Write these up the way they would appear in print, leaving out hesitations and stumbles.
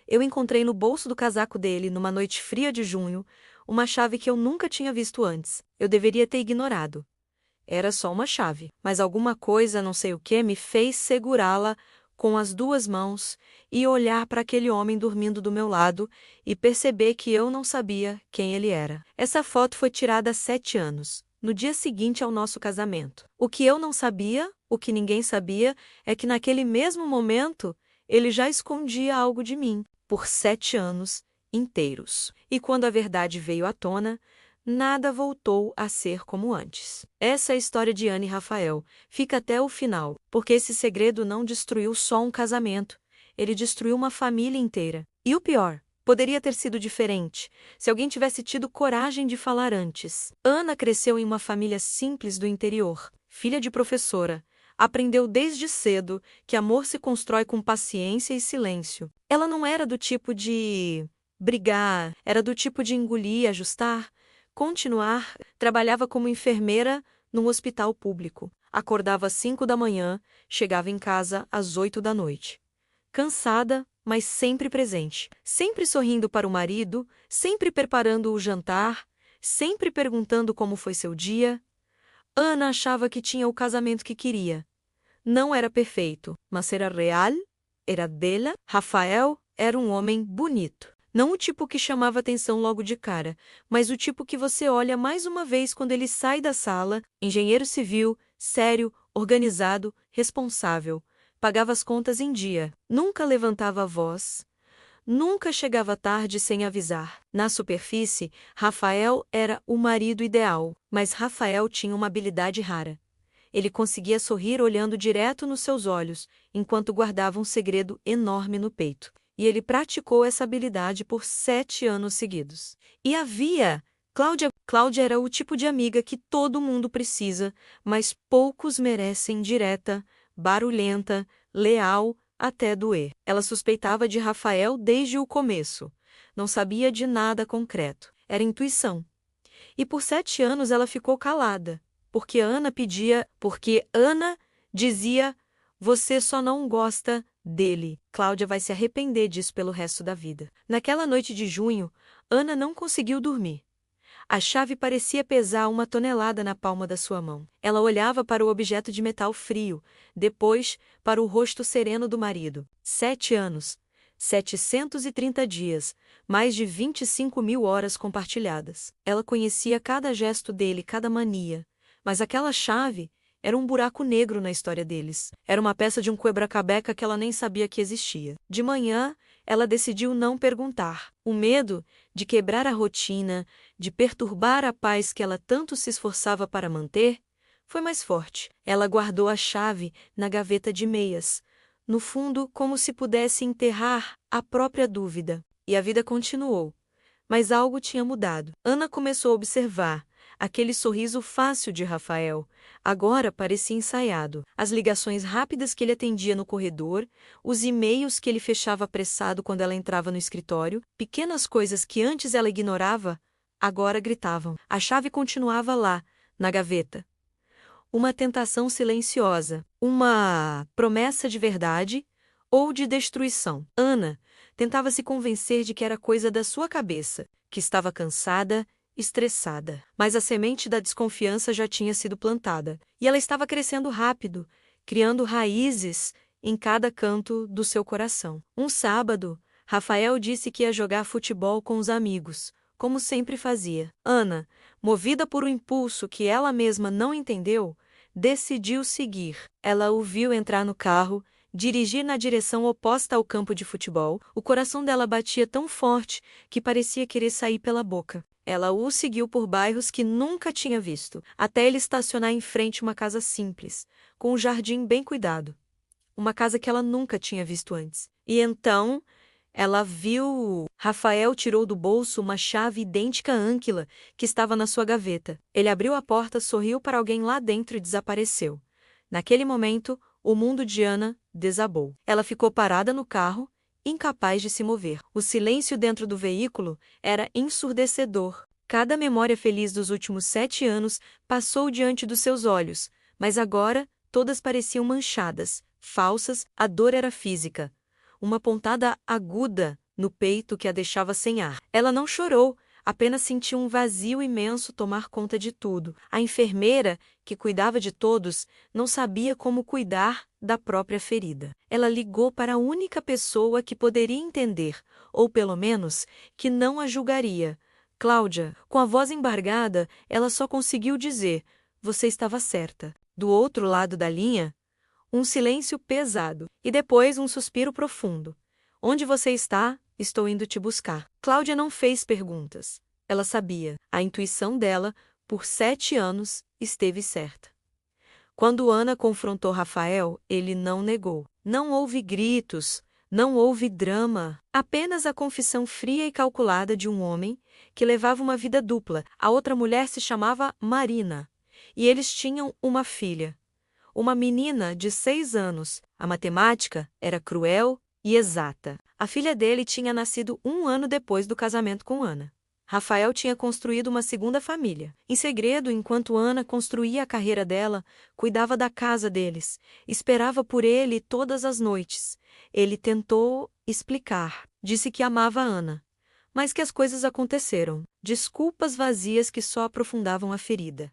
Eu encontrei no bolso do casaco dele, numa noite fria de junho, uma chave que eu nunca tinha visto antes. Eu deveria ter ignorado. Era só uma chave, mas alguma coisa, não sei o que, me fez segurá-la com as duas mãos e olhar para aquele homem dormindo do meu lado e perceber que eu não sabia quem ele era. Essa foto foi tirada há 7 anos, no dia seguinte ao nosso casamento. O que eu não sabia, o que ninguém sabia, é que naquele mesmo momento ele já escondia algo de mim, por 7 anos inteiros. E quando a verdade veio à tona, nada voltou a ser como antes. Essa é a história de Ana e Rafael. Fica até o final, porque esse segredo não destruiu só um casamento, ele destruiu uma família inteira. E o pior, poderia ter sido diferente, se alguém tivesse tido coragem de falar antes. Ana cresceu em uma família simples do interior, filha de professora. Aprendeu desde cedo que amor se constrói com paciência e silêncio. Ela não era do tipo de brigar, era do tipo de engolir, ajustar, continuar. Trabalhava como enfermeira num hospital público. Acordava às 5 da manhã, chegava em casa às 8 da noite. Cansada, mas sempre presente. Sempre sorrindo para o marido, sempre preparando o jantar, sempre perguntando como foi seu dia. Ana achava que tinha o casamento que queria. Não era perfeito, mas era real, era dela. Rafael era um homem bonito. Não o tipo que chamava atenção logo de cara, mas o tipo que você olha mais uma vez quando ele sai da sala, engenheiro civil, sério, organizado, responsável. Pagava as contas em dia, nunca levantava a voz, nunca chegava tarde sem avisar. Na superfície, Rafael era o marido ideal, mas Rafael tinha uma habilidade rara. Ele conseguia sorrir olhando direto nos seus olhos, enquanto guardava um segredo enorme no peito. E ele praticou essa habilidade por 7 anos seguidos. E havia Cláudia. Cláudia era o tipo de amiga que todo mundo precisa, mas poucos merecem. Direta, barulhenta, leal, até doer. Ela suspeitava de Rafael desde o começo. Não sabia de nada concreto. Era intuição. E por 7 anos ela ficou calada, porque Ana dizia: você só não gosta dele. Cláudia vai se arrepender disso pelo resto da vida. Naquela noite de junho, Ana não conseguiu dormir. A chave parecia pesar 1 tonelada na palma da sua mão. Ela olhava para o objeto de metal frio, depois para o rosto sereno do marido. 7 anos, 730 dias, mais de 25.000 horas compartilhadas. Ela conhecia cada gesto dele, cada mania. Mas aquela chave era um buraco negro na história deles. Era uma peça de um quebra-cabeça que ela nem sabia que existia. De manhã, ela decidiu não perguntar. O medo de quebrar a rotina, de perturbar a paz que ela tanto se esforçava para manter, foi mais forte. Ela guardou a chave na gaveta de meias, no fundo, como se pudesse enterrar a própria dúvida. E a vida continuou. Mas algo tinha mudado. Ana começou a observar. Aquele sorriso fácil de Rafael agora parecia ensaiado. As ligações rápidas que ele atendia no corredor, os e-mails que ele fechava apressado quando ela entrava no escritório, pequenas coisas que antes ela ignorava, agora gritavam. A chave continuava lá, na gaveta. Uma tentação silenciosa, uma promessa de verdade ou de destruição. Ana tentava se convencer de que era coisa da sua cabeça, que estava cansada, estressada. Mas a semente da desconfiança já tinha sido plantada, e ela estava crescendo rápido, criando raízes em cada canto do seu coração. Um sábado, Rafael disse que ia jogar futebol com os amigos, como sempre fazia. Ana, movida por um impulso que ela mesma não entendeu, decidiu seguir. Ela o viu entrar no carro, dirigir na direção oposta ao campo de futebol. O coração dela batia tão forte que parecia querer sair pela boca. Ela o seguiu por bairros que nunca tinha visto, até ele estacionar em frente a uma casa simples, com um jardim bem cuidado. Uma casa que ela nunca tinha visto antes. E então, ela viu. Rafael tirou do bolso uma chave idêntica à Ânquila que estava na sua gaveta. Ele abriu a porta, sorriu para alguém lá dentro e desapareceu. Naquele momento, o mundo de Ana desabou. Ela ficou parada no carro, incapaz de se mover. O silêncio dentro do veículo era ensurdecedor. Cada memória feliz dos últimos 7 anos passou diante dos seus olhos, mas agora todas pareciam manchadas, falsas. A dor era física. Uma pontada aguda no peito que a deixava sem ar. Ela não chorou, apenas sentiu um vazio imenso tomar conta de tudo. A enfermeira, que cuidava de todos, não sabia como cuidar da própria ferida. Ela ligou para a única pessoa que poderia entender, ou pelo menos, que não a julgaria. Cláudia, com a voz embargada, ela só conseguiu dizer: "Você estava certa." Do outro lado da linha, um silêncio pesado, e depois um suspiro profundo. "Onde você está? Estou indo te buscar." Cláudia não fez perguntas. Ela sabia. A intuição dela, por 7 anos, esteve certa. Quando Ana confrontou Rafael, ele não negou. Não houve gritos, não houve drama. Apenas a confissão fria e calculada de um homem que levava uma vida dupla. A outra mulher se chamava Marina. E eles tinham uma filha. Uma menina de 6 anos. A matemática era cruel e exata. A filha dele tinha nascido 1 ano depois do casamento com Ana. Rafael tinha construído uma segunda família. Em segredo, enquanto Ana construía a carreira dela, cuidava da casa deles, esperava por ele todas as noites. Ele tentou explicar. Disse que amava Ana, mas que as coisas aconteceram. Desculpas vazias que só aprofundavam a ferida.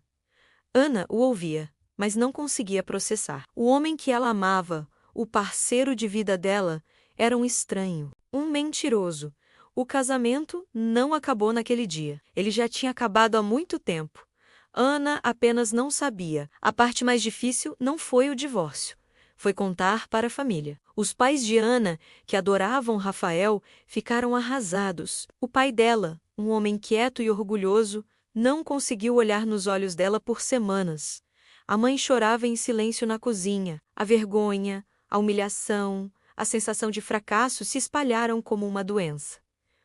Ana o ouvia, mas não conseguia processar. O homem que ela amava, o parceiro de vida dela, era um estranho, um mentiroso. O casamento não acabou naquele dia. Ele já tinha acabado há muito tempo. Ana apenas não sabia. A parte mais difícil não foi o divórcio. Foi contar para a família. Os pais de Ana, que adoravam Rafael, ficaram arrasados. O pai dela, um homem quieto e orgulhoso, não conseguiu olhar nos olhos dela por semanas. A mãe chorava em silêncio na cozinha. A vergonha, a humilhação, a sensação de fracasso se espalharam como uma doença,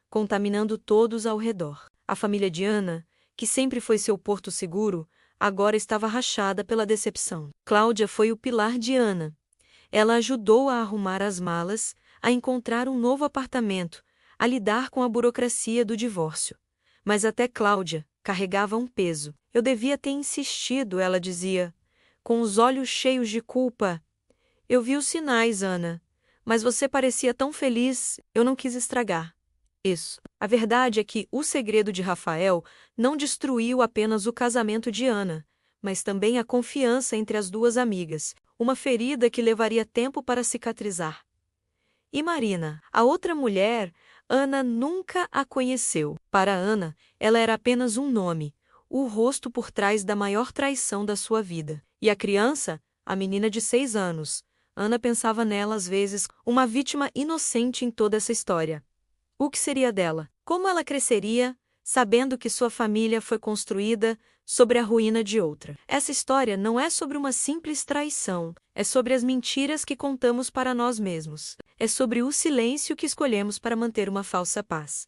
contaminando todos ao redor. A família de Ana, que sempre foi seu porto seguro, agora estava rachada pela decepção. Cláudia foi o pilar de Ana. Ela ajudou a arrumar as malas, a encontrar um novo apartamento, a lidar com a burocracia do divórcio. Mas até Cláudia carregava um peso. "Eu devia ter insistido", ela dizia, com os olhos cheios de culpa. "Eu vi os sinais, Ana, mas você parecia tão feliz, eu não quis estragar." Isso. A verdade é que o segredo de Rafael não destruiu apenas o casamento de Ana, mas também a confiança entre as duas amigas, uma ferida que levaria tempo para cicatrizar. E Marina, a outra mulher, Ana nunca a conheceu. Para Ana, ela era apenas um nome, o rosto por trás da maior traição da sua vida. E a criança, a menina de 6 anos, Ana pensava nela às vezes, uma vítima inocente em toda essa história. O que seria dela? Como ela cresceria, sabendo que sua família foi construída sobre a ruína de outra? Essa história não é sobre uma simples traição, é sobre as mentiras que contamos para nós mesmos. É sobre o silêncio que escolhemos para manter uma falsa paz.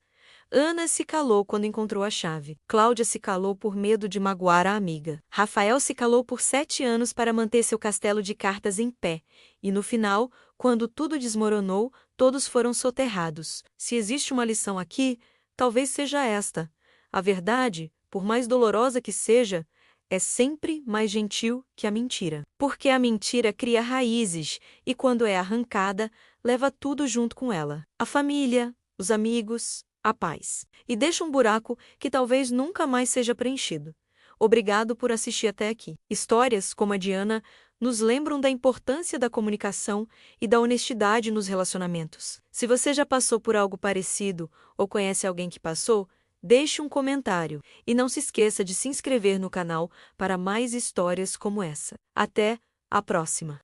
Ana se calou quando encontrou a chave. Cláudia se calou por medo de magoar a amiga. Rafael se calou por 7 anos para manter seu castelo de cartas em pé. E no final, quando tudo desmoronou, todos foram soterrados. Se existe uma lição aqui, talvez seja esta: a verdade, por mais dolorosa que seja, é sempre mais gentil que a mentira. Porque a mentira cria raízes e, quando é arrancada, leva tudo junto com ela. A família, os amigos, a paz. E deixa um buraco que talvez nunca mais seja preenchido. Obrigado por assistir até aqui. Histórias como a de Ana nos lembram da importância da comunicação e da honestidade nos relacionamentos. Se você já passou por algo parecido ou conhece alguém que passou, deixe um comentário e não se esqueça de se inscrever no canal para mais histórias como essa. Até a próxima!